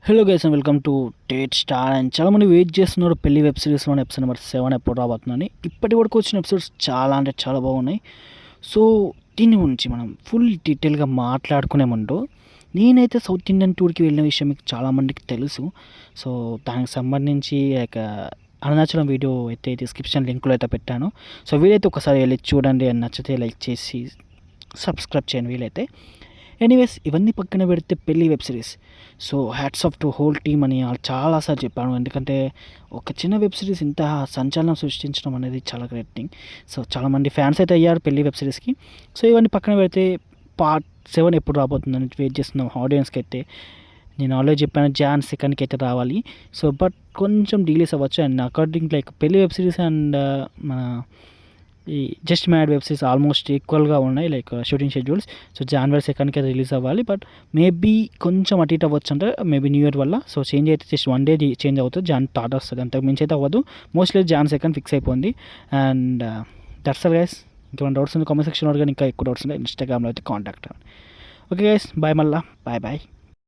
Hello guys and welcome to Tate star. And చాలామంది wait చేస్తున్నారు పెళ్లి వెబ్ సిరీస్లోని ఎపిసోడ్ నెంబర్ 7 ఎప్పుడు రాబోతుందని. ఇప్పటి వరకు వచ్చిన ఎపిసోడ్స్ చాలా అంటే చాలా బాగున్నాయి. సో దీని గురించి మనం ఫుల్ డీటెయిల్గా మాట్లాడుకునే ముందు నేనైతే సౌత్ ఇండియన్ టూర్కి వెళ్ళిన విషయం మీకు చాలామందికి తెలుసు. సో దానికి సంబంధించి లైక్ అరుణాచలం వీడియో అయితే డిస్క్రిప్షన్ లింక్లో అయితే పెట్టాను. సో వీలైతే ఒకసారి వెళ్ళి చూడండి, అని నచ్చితే లైక్ చేసి సబ్స్క్రైబ్ చేయండి వీలైతే. ఎనీవేస్ ఇవన్నీ పక్కన పెడితే పెళ్లి web series, so hats off to whole team అని చాలాసార్లు చెప్పాను. ఎందుకంటే ఒక చిన్న వెబ్ సిరీస్ ఇంత సంచలనం సృష్టించడం అనేది చాలా గ్రేట్ థింగ్. సో చాలామంది ఫ్యాన్స్ అయితే అయ్యారు పెళ్లి వెబ్ సిరీస్కి. సో ఇవన్నీ పక్కన పెడితే పార్ట్ 7 ఎప్పుడు రాబోతుందని వెయిట్ చేస్తున్నాం ఆడియన్స్కి అయితే. నేను ఆల్రెడీ చెప్పాను జాన్ 2కి అయితే రావాలి. సో బట్ కొంచెం డిలేస్ అవ్వచ్చు. అండ్ అకార్డింగ్ లైక్ పెళ్లి వెబ్ సిరీస్ అండ్ మన ఈ just mad web series almost ఈక్వల్గా ఉన్నాయి లైక్ షూటింగ్ షెడ్యూల్స్. సో జనవరి 2కి రిలీజ్ అవ్వాలి. బట్ మేబీ కొంచెం అటు ఇటు అవ్వచ్చు అంటే మేబీ న్యూ ఇయర్ వల్ల. సో చేంజ్ అయితే జస్ట్ 1 డే చేంజ్ అవుతుంది, జాన్ థర్డ్ వస్తుంది, అంతకు మించి అయితే అవ్వదు. మోస్ట్లీ జాన్ 2 ఫిక్స్ అయిపోయింది. And that's all guys. ఇంకేమైనా డౌట్స్ ఉంది కామెంట్ సెక్షన్లో, కానీ ఇంకా ఎక్కువ డౌట్స్ ఉన్నాయి ఇన్స్టాగ్రామ్లో అయితే కాంటాక్ట్ అవ్వండి. ఓకే గైస్, బాయ్, మళ్ళా బాయ్ బాయ్.